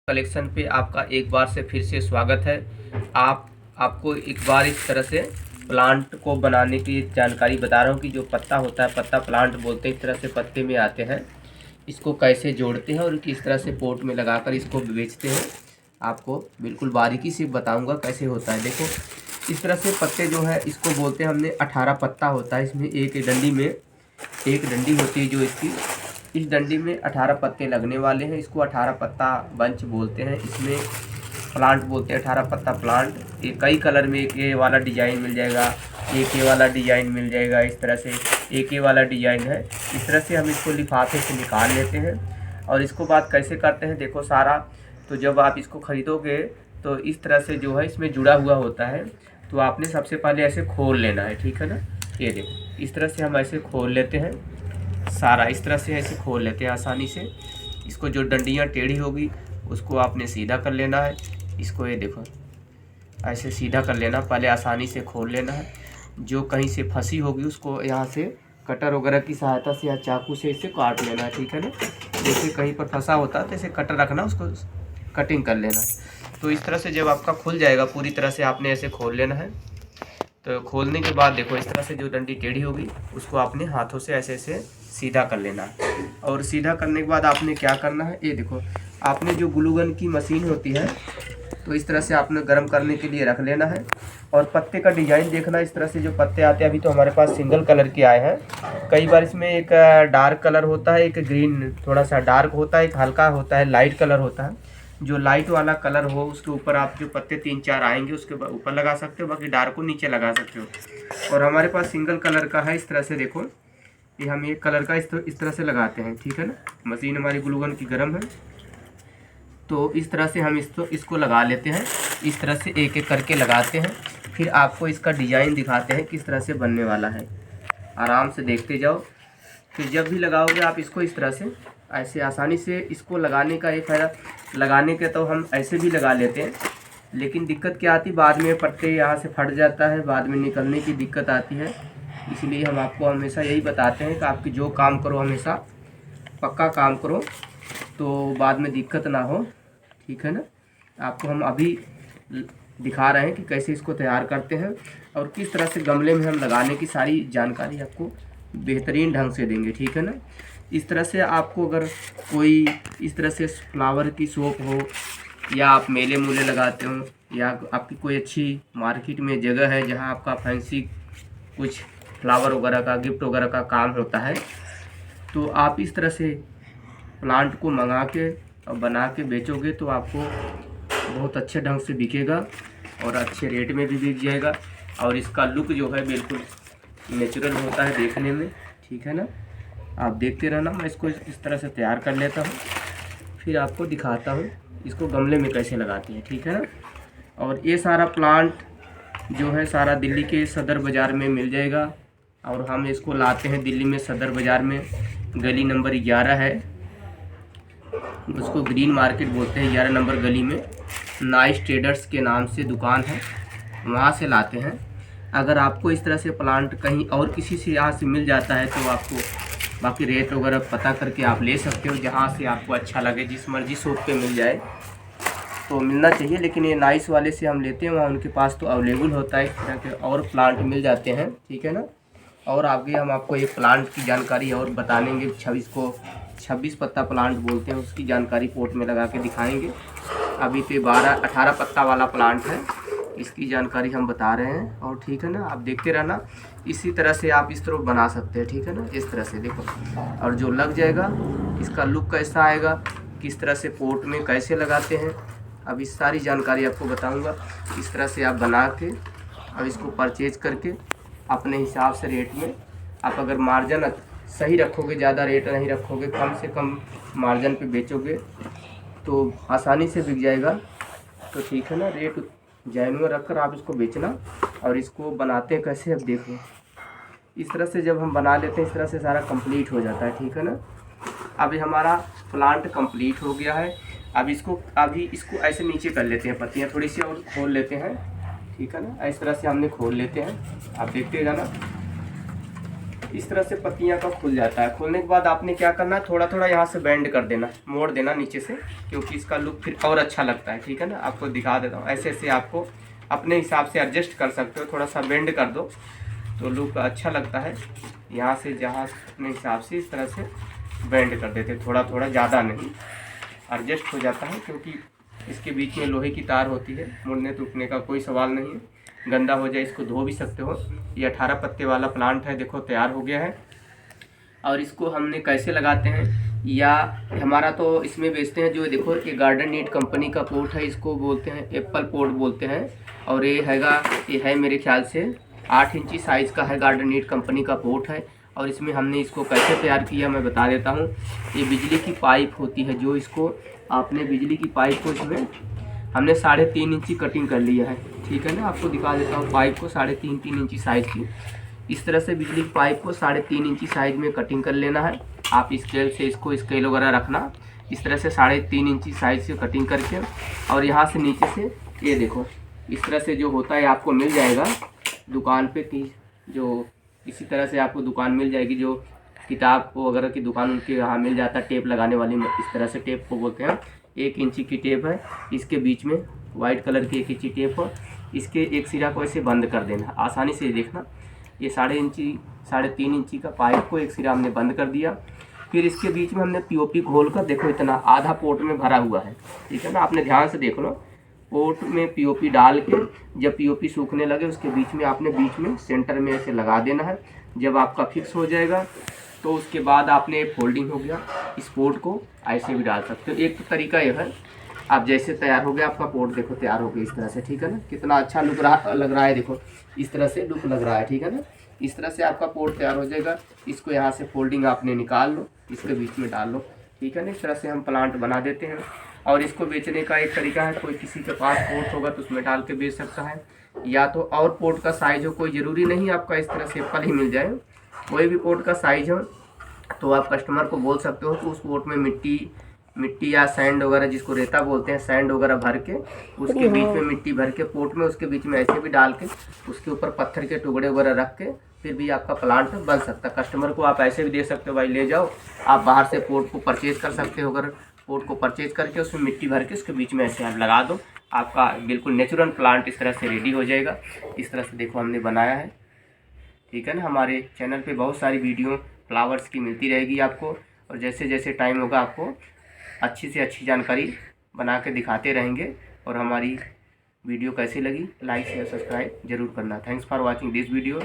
Collection पे आपका एक बार से फिर से स्वागत है। आपको एक बार इस तरह से प्लांट को बनाने की जानकारी बता रहा हूँ कि जो पत्ता होता है, पत्ता प्लांट बोलते हैं, इस तरह से पत्ते में आते हैं। इसको कैसे जोड़ते हैं और किस तरह से पोट में लगाकर इसको बेचते हैं, आपको बिल्कुल बारीकी से बताऊँगा कैसे होता है। देखो, इस तरह से पत्ते जो है इसको बोलते हैं, हमने 18 पत्ता होता है इसमें। एक डंडी में एक डंडी होती है जो इसकी, इस डंडी में 18 पत्ते लगने वाले हैं। इसको 18 पत्ता बंच बोलते हैं। इसमें प्लांट बोलते हैं 18 पत्ता प्लांट। ये कई कलर में एक ये वाला डिजाइन मिल जाएगा, एक ये वाला डिजाइन मिल जाएगा, इस तरह से एक ये वाला डिजाइन है। इस तरह से हम इसको लिफाफे से निकाल लेते हैं। और इसको बात कैसे करते हैं, देखो सारा, तो जब आप इसको ख़रीदोगे तो इस तरह से जो है इसमें जुड़ा हुआ होता है। तो आपने सबसे पहले ऐसे खोल लेना है, ठीक है ना। ये देखो, इस तरह से हम ऐसे खोल लेते हैं, सारा इस तरह से ऐसे खोल लेते हैं आसानी से। इसको जो डंडियाँ टेढ़ी होगी उसको आपने सीधा कर लेना है। इसको ये देखो ऐसे सीधा कर लेना, पहले आसानी से खोल लेना है। जो कहीं से फंसी होगी उसको यहाँ से कटर वगैरह की सहायता से या चाकू से इसे काट लेना है, ठीक है ना। जैसे कहीं पर फंसा होता है तो इसे कटर रखना, उसको कटिंग कर लेना। तो इस तरह से जब आपका खुल जाएगा पूरी तरह से, आपने ऐसे खोल लेना है। तो खोलने के बाद देखो, इस तरह से जो डंडी टेढ़ी होगी उसको आपने हाथों से ऐसे ऐसे सीधा कर लेना है। और सीधा करने के बाद आपने क्या करना है, ये देखो, आपने जो ग्लू गन की मशीन होती है तो इस तरह से आपने गर्म करने के लिए रख लेना है। और पत्ते का डिजाइन देखना, इस तरह से जो पत्ते आते हैं, अभी तो हमारे पास सिंगल कलर के आए हैं। कई बार इसमें एक डार्क कलर होता है, एक ग्रीन थोड़ा सा डार्क होता है, एक हल्का होता है, लाइट कलर होता है। जो लाइट वाला कलर हो उसके ऊपर आप जो पत्ते 3-4 आएंगे उसके ऊपर लगा सकते हो, बाकी डार्क को नीचे लगा सकते हो। और हमारे पास सिंगल कलर का है, इस तरह से देखो, ये हम एक कलर का इस तरह से लगाते हैं, ठीक है ना। मशीन हमारी ग्लू गन की गर्म है, तो इस तरह से हम इसको लगा लेते हैं। इस तरह से एक एक करके लगाते हैं। फिर आपको इसका डिज़ाइन दिखाते हैं किस तरह से बनने वाला है, आराम से देखते जाओ। फिर जब भी लगाओगे आप इसको इस तरह से ऐसे आसानी से इसको लगाने का एक फ़ायदा, लगाने के तो हम ऐसे भी लगा लेते हैं, लेकिन दिक्कत क्या आती है, बाद में पट्टे यहाँ से फट जाता है, बाद में निकलने की दिक्कत आती है। इसलिए हम आपको हमेशा यही बताते हैं कि आपकी जो काम करो हमेशा पक्का काम करो, तो बाद में दिक्कत ना हो, ठीक है ना। आपको हम अभी दिखा रहे हैं कि कैसे इसको तैयार करते हैं और किस तरह से गमले में हम लगाने की सारी जानकारी आपको बेहतरीन ढंग से देंगे, ठीक है ना। इस तरह से आपको अगर कोई इस तरह से फ्लावर की शॉप हो, या आप मेले मूले लगाते हो, या आपकी कोई अच्छी मार्केट में जगह है जहां आपका फैंसी कुछ फ्लावर वगैरह का, गिफ्ट वगैरह का काम होता है, तो आप इस तरह से प्लांट को मंगा के और बना के बेचोगे तो आपको बहुत अच्छे ढंग से बिकेगा और अच्छे रेट में भी बिक जाएगा। और इसका लुक जो है बिल्कुल नेचुरल होता है देखने में, ठीक है ना। आप देखते रहना, मैं इसको इस तरह से तैयार कर लेता हूँ, फिर आपको दिखाता हूँ इसको गमले में कैसे लगाते हैं, ठीक है ना। और ये सारा प्लांट जो है सारा दिल्ली के सदर बाज़ार में मिल जाएगा। और हम इसको लाते हैं दिल्ली में सदर बाज़ार में, गली नंबर 11 है, उसको ग्रीन मार्केट बोलते हैं, 11 नंबर गली में नाइस ट्रेडर्स के नाम से दुकान है, वहाँ से लाते हैं। अगर आपको इस तरह से प्लांट कहीं और किसी से यहाँ से मिल जाता है तो आपको बाकी रेट वगैरह पता करके आप ले सकते हो, जहाँ से आपको अच्छा लगे, जिस मर्जी शॉप पे मिल जाए तो मिलना चाहिए। लेकिन ये नाइस वाले से हम लेते हैं, वहाँ उनके पास तो अवेलेबल होता है, इस तरह के और प्लांट मिल जाते हैं, ठीक है ना। और आगे हम आपको एक प्लांट की जानकारी और बता देंगे, 26 पत्ता प्लांट बोलते हैं, उसकी जानकारी पोट में लगा के दिखाएंगे। अभी तो 18 पत्ता वाला प्लांट है, इसकी जानकारी हम बता रहे हैं। और ठीक है ना, आप देखते रहना, इसी तरह से आप इस तरह बना सकते हैं, ठीक है ना। इस तरह से देखो, और जो लग जाएगा इसका लुक कैसा आएगा, किस तरह से पोट में कैसे लगाते हैं, अब इस सारी जानकारी आपको बताऊंगा। इस तरह से आप बना के अब इसको परचेज करके अपने हिसाब से रेट में आप अगर मार्जिन सही रखोगे, ज़्यादा रेट नहीं रखोगे, कम से कम मार्जिन पे बेचोगे तो आसानी से बिक जाएगा। तो ठीक है ना, रेट जैनुअन रखकर आप इसको बेचना। और इसको बनाते हैं कैसे, अब देखो, इस तरह से जब हम बना लेते हैं इस तरह से सारा कंप्लीट हो जाता है, ठीक है ना। अभी हमारा प्लांट कंप्लीट हो गया है। अभी इसको ऐसे नीचे कर लेते हैं, पत्तियाँ थोड़ी सी और खोल लेते हैं, ठीक है ना। इस तरह से हमने खोल लेते हैं, आप देखते जाना। इस तरह से पत्तियां का खुल जाता है। खुलने के बाद आपने क्या करना है, थोड़ा थोड़ा यहाँ से बेंड कर देना, मोड़ देना नीचे से, क्योंकि इसका लुक फिर और अच्छा लगता है। ठीक है ना, आपको दिखा देता हूँ। ऐसे ऐसे आपको अपने हिसाब से एडजस्ट कर सकते हो, थोड़ा सा बेंड कर दो तो लुक अच्छा लगता है। यहाँ से जहाँ अपने हिसाब से इस तरह से बेंड कर देते, थोड़ा थोड़ा, ज़्यादा नहीं, एडजस्ट हो जाता है, क्योंकि इसके बीच में लोहे की तार होती है, मुड़ने टूटने का कोई सवाल नहीं है। गंदा हो जाए इसको धो भी सकते हो। ये 18 पत्ते वाला प्लांट है, देखो तैयार हो गया है। और इसको हमने कैसे लगाते हैं, या हमारा तो इसमें बेचते हैं, जो देखो ये गार्डन नीड कंपनी का पोट है, इसको बोलते हैं एप्पल पोट बोलते हैं। और ये है मेरे ख्याल से 8 इंची साइज़ का है, गार्डन नीड कंपनी का पोट है। और इसमें हमने इसको कैसे तैयार किया मैं बता देता हूँ। ये बिजली की पाइप होती है, जो इसको आपने बिजली की पाइप को इसमें हमने 3.5 इंची कटिंग कर लिया है। ठीक है ना, आपको दिखा देता हूँ पाइप को 3.5 इंची साइज़ की। इस तरह से बिजली की पाइप को 3.5 इंची साइज़ में कटिंग कर लेना है। आप स्केल से इसको स्केल वगैरह रखना, इस तरह से 3.5 इंची साइज़ से कटिंग करके। और यहाँ से नीचे से ये देखो इस तरह से जो होता है आपको मिल जाएगा दुकान पे की, जो इसी तरह से आपको दुकान मिल जाएगी, जो किताब वगैरह की दुकान उनके यहाँ मिल जाता है, टेप लगाने वाली, इस तरह से टेप को बोलते हैं। 1 इंची की टेप है, इसके बीच में वाइट कलर की 1 इंची टेप है। इसके एक सिरा को ऐसे बंद कर देना, आसानी से देखना। ये 3.5 इंची का पाइप को एक सिरा हमने बंद कर दिया। फिर इसके बीच में हमने पीओपी घोल कर, देखो इतना आधा पोट में भरा हुआ है। ठीक है ना, आपने ध्यान से देख लो, पोट में पीओपी डाल के जब पीओपी सूखने लगे उसके बीच में आपने बीच में सेंटर में ऐसे लगा देना है। जब आपका फिक्स हो जाएगा तो उसके बाद आपने फोल्डिंग हो गया, इस पोट को ऐसे भी डाल सकते हो। एक तो तरीका यह है, आप जैसे तैयार हो गया आपका पोट, देखो तैयार हो गया इस तरह से। ठीक है ना, कितना अच्छा लग रहा है, देखो इस तरह से लुक लग रहा है। ठीक है ना, इस तरह से आपका पोट तैयार हो जाएगा। इसको यहाँ से फोल्डिंग आपने निकाल लो, इसके बीच में डाल लो। ठीक है ना, इस तरह से हम प्लांट बना देते हैं। और इसको बेचने का एक तरीका है, कोई किसी के पास पोट होगा तो उसमें डाल के बेच सकता है, या तो और पोट का साइज हो, कोई ज़रूरी नहीं आपका इस तरह से एप्पल ही मिल जाए, कोई भी पोट का साइज हो तो आप कस्टमर को बोल सकते हो। तो उस पोट में मिट्टी या सैंड वगैरह, जिसको रेता बोलते हैं, सैंड वगैरह भर के, उसके बीच में मिट्टी भर के पोट में, उसके बीच में ऐसे भी डाल के, उसके ऊपर पत्थर के टुकड़े वगैरह रख के फिर भी आपका प्लांट बन सकता है। कस्टमर को आप ऐसे भी दे सकते हो, भाई ले जाओ, आप बाहर से पोट को परचेज कर सकते हो। अगर पोट को परचेज करके उसमें मिट्टी भर के उसके बीच में ऐसे आप लगा दो, आपका बिल्कुल नेचुरल प्लांट इस तरह से रेडी हो जाएगा। इस तरह से देखो हमने बनाया है। ठीक है ना, हमारे चैनल पे बहुत सारी वीडियो फ्लावर्स की मिलती रहेगी आपको, और जैसे जैसे टाइम होगा आपको अच्छी से अच्छी जानकारी बना के दिखाते रहेंगे। और हमारी वीडियो कैसी लगी, लाइक शेयर सब्सक्राइब जरूर करना। Thanks for watching this video.